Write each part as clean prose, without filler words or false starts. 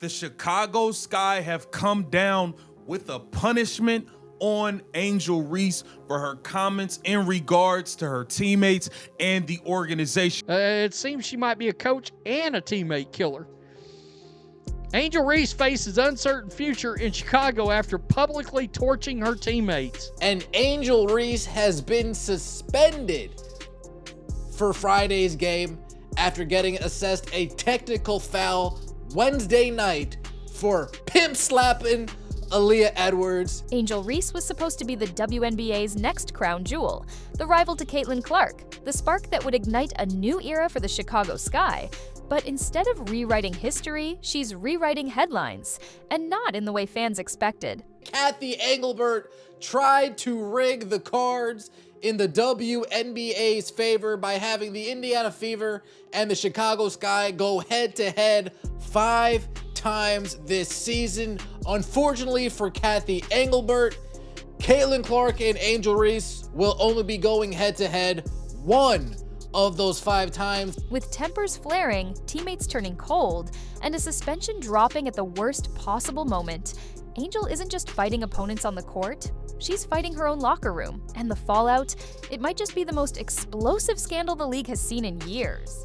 The Chicago Sky have come down with a punishment on Angel Reese for her comments in regards to her teammates and the organization. It seems she might be a coach and a teammate killer. Angel Reese faces uncertain future in Chicago after publicly torching her teammates. And Angel Reese has been suspended for Friday's game after getting assessed a technical foul Wednesday night for pimp slapping Aaliyah Edwards. Angel Reese was supposed to be the WNBA's next crown jewel, the rival to Caitlin Clark, the spark that would ignite a new era for the Chicago Sky. But instead of rewriting history, she's rewriting headlines, and not in the way fans expected. Kathy Engelbert tried to rig the cards in the WNBA's favor by having the Indiana Fever and the Chicago Sky go head-to-head 5 times this season. Unfortunately for Kathy Engelbert, Caitlin Clark and Angel Reese will only be going head-to-head 1 of those 5 times. With tempers flaring, teammates turning cold, and a suspension dropping at the worst possible moment, Angel isn't just fighting opponents on the court, she's fighting her own locker room. And the fallout, it might just be the most explosive scandal the league has seen in years.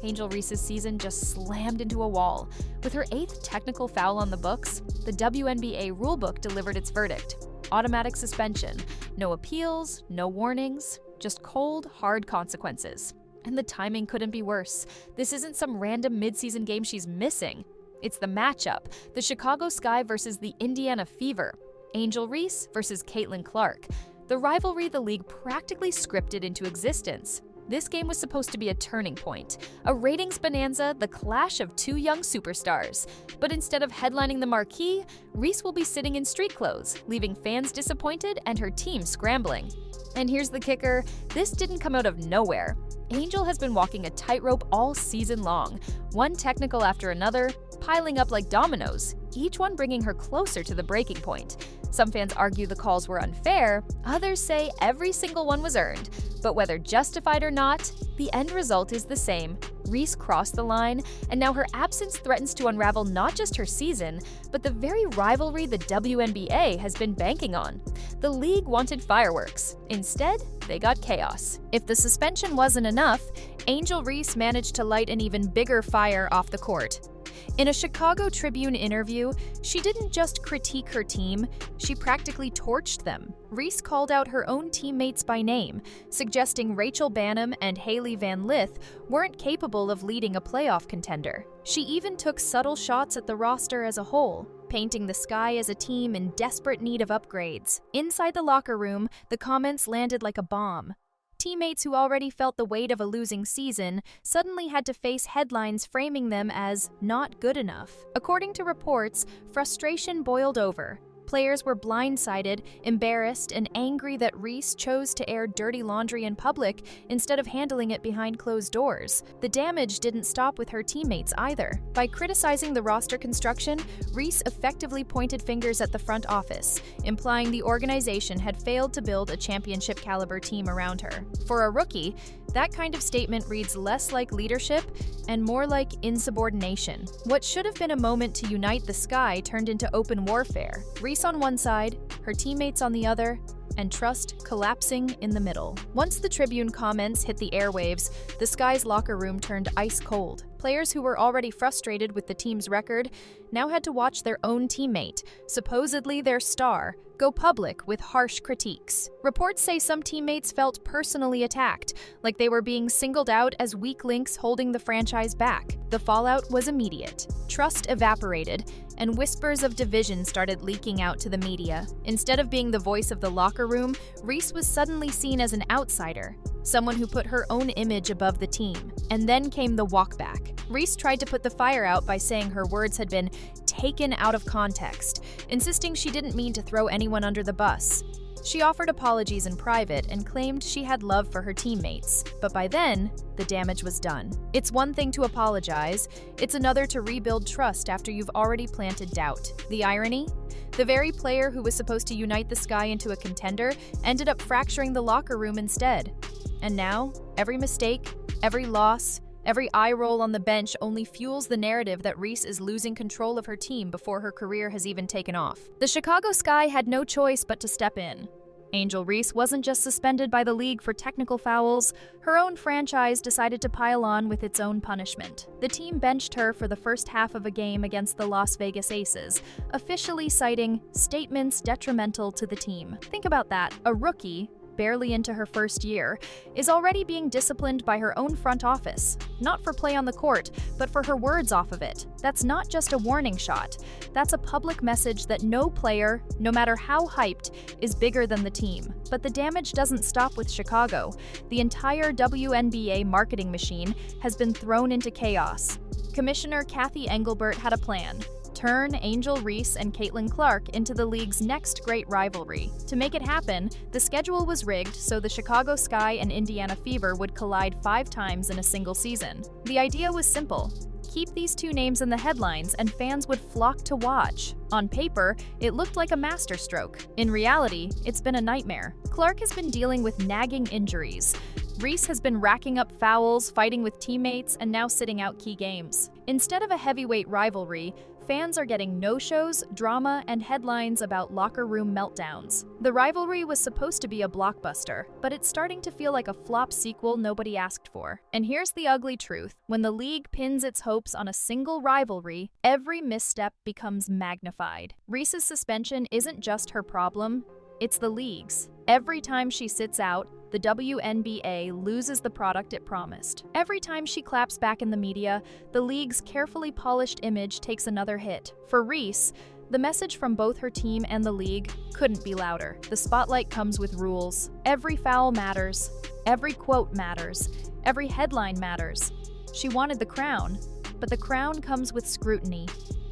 Angel Reese's season just slammed into a wall. With her 8th technical foul on the books, the WNBA rulebook delivered its verdict. Automatic suspension. No appeals, no warnings, just cold, hard consequences. And the timing couldn't be worse. This isn't some random midseason game she's missing. It's the matchup, the Chicago Sky versus the Indiana Fever. Angel Reese versus Caitlin Clark. The rivalry the league practically scripted into existence. This game was supposed to be a turning point, a ratings bonanza, the clash of 2 young superstars. But instead of headlining the marquee, Reese will be sitting in street clothes, leaving fans disappointed and her team scrambling. And here's the kicker, this didn't come out of nowhere. Angel has been walking a tightrope all season long, one technical after another, piling up like dominoes, each one bringing her closer to the breaking point. Some fans argue the calls were unfair, others say every single one was earned. But whether justified or not, the end result is the same. Reese crossed the line, and now her absence threatens to unravel not just her season, but the very rivalry the WNBA has been banking on. The league wanted fireworks. Instead, they got chaos. If the suspension wasn't enough, Angel Reese managed to light an even bigger fire off the court. In a Chicago Tribune interview, she didn't just critique her team, she practically torched them. Reese called out her own teammates by name, suggesting Rachel Bannum and Haley Van Lith weren't capable of leading a playoff contender. She even took subtle shots at the roster as a whole, painting the Sky as a team in desperate need of upgrades. Inside the locker room, the comments landed like a bomb. Teammates who already felt the weight of a losing season suddenly had to face headlines framing them as not good enough. According to reports, frustration boiled over. Players were blindsided, embarrassed, and angry that Reese chose to air dirty laundry in public instead of handling it behind closed doors. The damage didn't stop with her teammates either. By criticizing the roster construction, Reese effectively pointed fingers at the front office, implying the organization had failed to build a championship-caliber team around her. For a rookie, that kind of statement reads less like leadership and more like insubordination. What should have been a moment to unite the Sky turned into open warfare. Reese on one side, her teammates on the other, and trust collapsing in the middle. Once the Tribune comments hit the airwaves, the Sky's locker room turned ice cold. Players who were already frustrated with the team's record now had to watch their own teammate, supposedly their star, go public with harsh critiques. Reports say some teammates felt personally attacked, like they were being singled out as weak links holding the franchise back. The fallout was immediate. Trust evaporated, and whispers of division started leaking out to the media. Instead of being the voice of the locker room, Reese was suddenly seen as an outsider, someone who put her own image above the team. And then came the walkback. Reese tried to put the fire out by saying her words had been taken out of context, insisting she didn't mean to throw anyone under the bus. She offered apologies in private and claimed she had love for her teammates, but by then, the damage was done. It's one thing to apologize, it's another to rebuild trust after you've already planted doubt. The irony? The very player who was supposed to unite the Sky into a contender ended up fracturing the locker room instead. And now, every mistake, every loss, every eye roll on the bench only fuels the narrative that Reese is losing control of her team before her career has even taken off. The Chicago Sky had no choice but to step in. Angel Reese wasn't just suspended by the league for technical fouls, her own franchise decided to pile on with its own punishment. The team benched her for the first half of a game against the Las Vegas Aces, officially citing statements detrimental to the team. Think about that, a rookie, barely into her first year, is already being disciplined by her own front office, not for play on the court, but for her words off of it. That's not just a warning shot. That's a public message that no player, no matter how hyped, is bigger than the team. But the damage doesn't stop with Chicago. The entire WNBA marketing machine has been thrown into chaos. Commissioner Cathy Engelbert had a plan: turn Angel Reese and Caitlin Clark into the league's next great rivalry. To make it happen, the schedule was rigged so the Chicago Sky and Indiana Fever would collide 5 times in a single season. The idea was simple: keep these two names in the headlines and fans would flock to watch. On paper, it looked like a masterstroke. In reality, it's been a nightmare. Clark has been dealing with nagging injuries. Reese has been racking up fouls, fighting with teammates, and now sitting out key games. Instead of a heavyweight rivalry, fans are getting no-shows, drama, and headlines about locker room meltdowns. The rivalry was supposed to be a blockbuster, but it's starting to feel like a flop sequel nobody asked for. And here's the ugly truth: when the league pins its hopes on a single rivalry, every misstep becomes magnified. Reese's suspension isn't just her problem, it's the league's. Every time she sits out, the WNBA loses the product it promised. Every time she claps back in the media, the league's carefully polished image takes another hit. For Reese, the message from both her team and the league couldn't be louder. The spotlight comes with rules. Every foul matters. Every quote matters. Every headline matters. She wanted the crown, but the crown comes with scrutiny.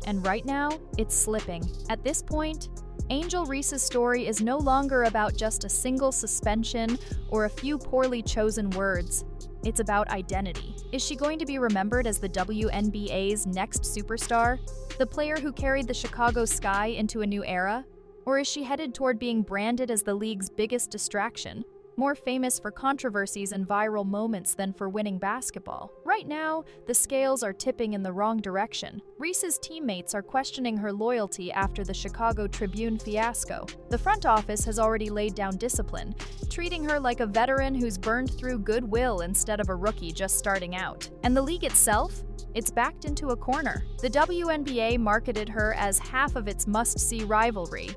And right now, it's slipping. At this point, Angel Reese's story is no longer about just a single suspension or a few poorly chosen words. It's about identity. Is she going to be remembered as the WNBA's next superstar? The player who carried the Chicago Sky into a new era? Or is she headed toward being branded as the league's biggest distraction? More famous for controversies and viral moments than for winning basketball. Right now, the scales are tipping in the wrong direction. Reese's teammates are questioning her loyalty after the Chicago Tribune fiasco. The front office has already laid down discipline, treating her like a veteran who's burned through goodwill instead of a rookie just starting out. And the league itself? It's backed into a corner. The WNBA marketed her as half of its must-see rivalry,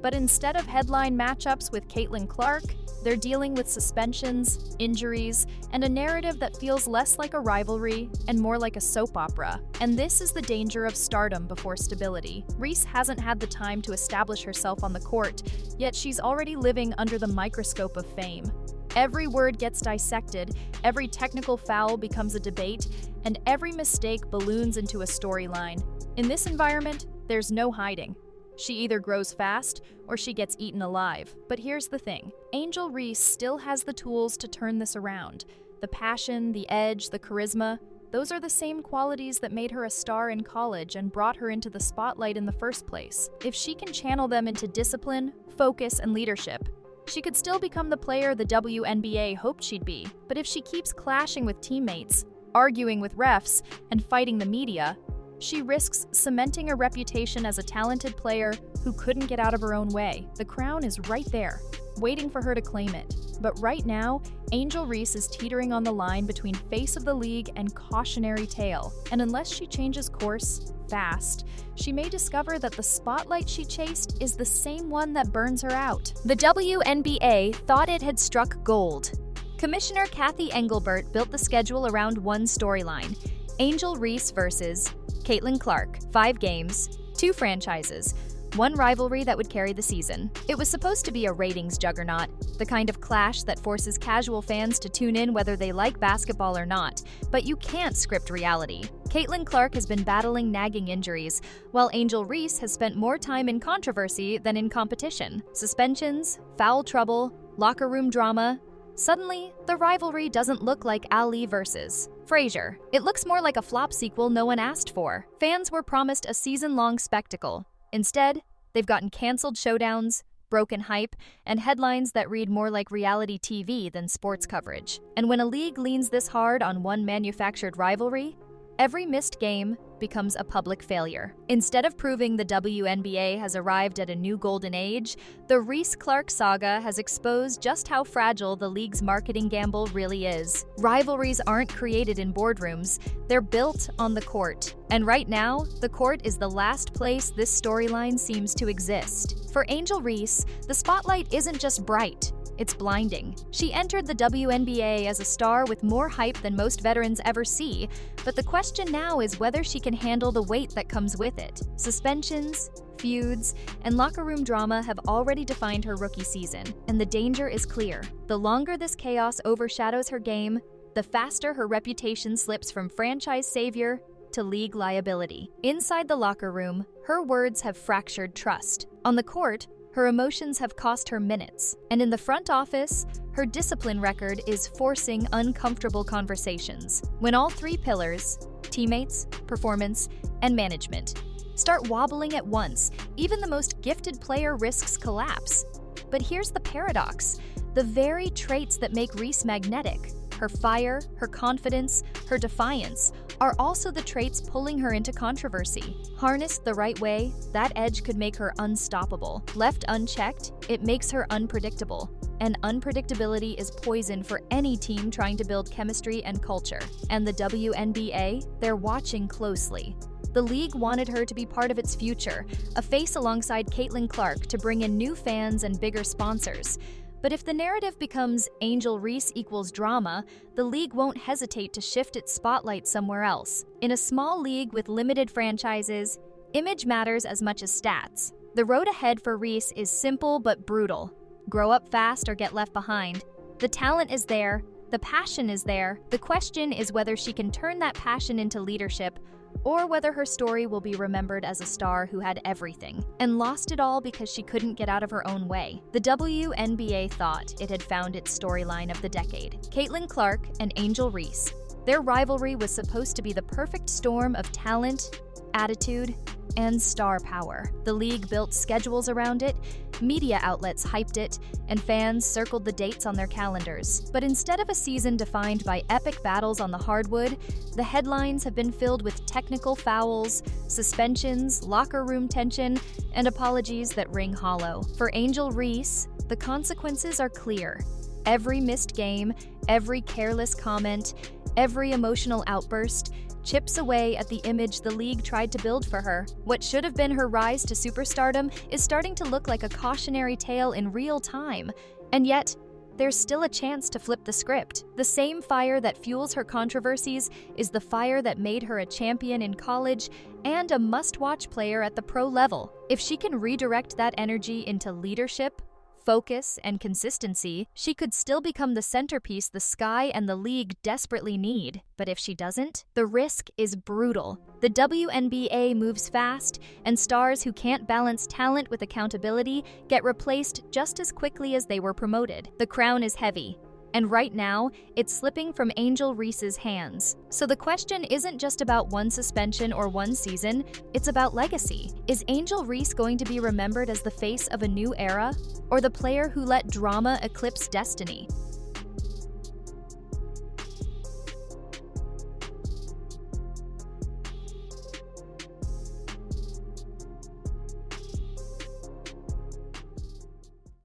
but instead of headline matchups with Caitlin Clark, they're dealing with suspensions, injuries, and a narrative that feels less like a rivalry and more like a soap opera. And this is the danger of stardom before stability. Reese hasn't had the time to establish herself on the court, yet she's already living under the microscope of fame. Every word gets dissected, every technical foul becomes a debate, and every mistake balloons into a storyline. In this environment, there's no hiding. She either grows fast or she gets eaten alive. But here's the thing: Angel Reese still has the tools to turn this around. The passion, the edge, the charisma, those are the same qualities that made her a star in college and brought her into the spotlight in the first place. If she can channel them into discipline, focus, and leadership, she could still become the player the WNBA hoped she'd be. But if she keeps clashing with teammates, arguing with refs, and fighting the media, she risks cementing a reputation as a talented player who couldn't get out of her own way. The crown is right there, waiting for her to claim it. But right now, Angel Reese is teetering on the line between face of the league and cautionary tale. And unless she changes course fast, she may discover that the spotlight she chased is the same one that burns her out. The WNBA thought it had struck gold. Commissioner Cathy Engelbert built the schedule around one storyline: Angel Reese versus Caitlin Clark. 5 games, 2 franchises, 1 rivalry that would carry the season. It was supposed to be a ratings juggernaut, the kind of clash that forces casual fans to tune in whether they like basketball or not. But you can't script reality. Caitlin Clark has been battling nagging injuries, while Angel Reese has spent more time in controversy than in competition. Suspensions, foul trouble, locker room drama. Suddenly, the rivalry doesn't look like Ali versus Frazier. It looks more like a flop sequel no one asked for. Fans were promised a season-long spectacle. Instead, They've gotten canceled showdowns, broken hype, and headlines that read more like reality TV than sports coverage. And when a league leans this hard on one manufactured rivalry, every missed game becomes a public failure. Instead of proving the WNBA has arrived at a new golden age, the Reese-Clark saga has exposed just how fragile the league's marketing gamble really is. Rivalries aren't created in boardrooms, they're built on the court. And right now, the court is the last place this storyline seems to exist. For Angel Reese, the spotlight isn't just bright, it's blinding. She entered the WNBA as a star with more hype than most veterans ever see, but the question now is whether she can handle the weight that comes with it. Suspensions, feuds, and locker room drama have already defined her rookie season, and the danger is clear. The longer this chaos overshadows her game, the faster her reputation slips from franchise savior to league liability. Inside the locker room, her words have fractured trust. On the court, her emotions have cost her minutes, and in the front office, her discipline record is forcing uncomfortable conversations. When all three pillars, teammates, performance, and management, start wobbling at once, even the most gifted player risks collapse. But here's the paradox. The very traits that make Reese magnetic, her fire, her confidence, her defiance, are also the traits pulling her into controversy. Harnessed the right way, that edge could make her unstoppable. Left unchecked, it makes her unpredictable. And unpredictability is poison for any team trying to build chemistry and culture. And the WNBA, they're watching closely. The league wanted her to be part of its future, a face alongside Caitlin Clark to bring in new fans and bigger sponsors. But if the narrative becomes Angel Reese equals drama, the league won't hesitate to shift its spotlight somewhere else. In a small league with limited franchises, image matters as much as stats. The road ahead for Reese is simple but brutal. Grow up fast or get left behind. The talent is there, the passion is there. The question is whether she can turn that passion into leadership, or whether her story will be remembered as a star who had everything and lost it all because she couldn't get out of her own way. The WNBA thought it had found its storyline of the decade. Caitlin Clark and Angel Reese. Their rivalry was supposed to be the perfect storm of talent, attitude, and star power. The league built schedules around it, media outlets hyped it, and fans circled the dates on their calendars. But instead of a season defined by epic battles on the hardwood, the headlines have been filled with technical fouls, suspensions, locker room tension, and apologies that ring hollow. For Angel Reese, the consequences are clear. Every missed game, every careless comment, every emotional outburst chips away at the image the league tried to build for her. What should have been her rise to superstardom is starting to look like a cautionary tale in real time. And yet, there's still a chance to flip the script. The same fire that fuels her controversies is the fire that made her a champion in college and a must-watch player at the pro level. If she can redirect that energy into leadership, focus, and consistency, she could still become the centerpiece the Sky and the league desperately need. But if she doesn't, the risk is brutal. The WNBA moves fast, and stars who can't balance talent with accountability get replaced just as quickly as they were promoted. The crown is heavy, and right now, it's slipping from Angel Reese's hands. So the question isn't just about one suspension or one season, it's about legacy. Is Angel Reese going to be remembered as the face of a new era, or the player who let drama eclipse destiny?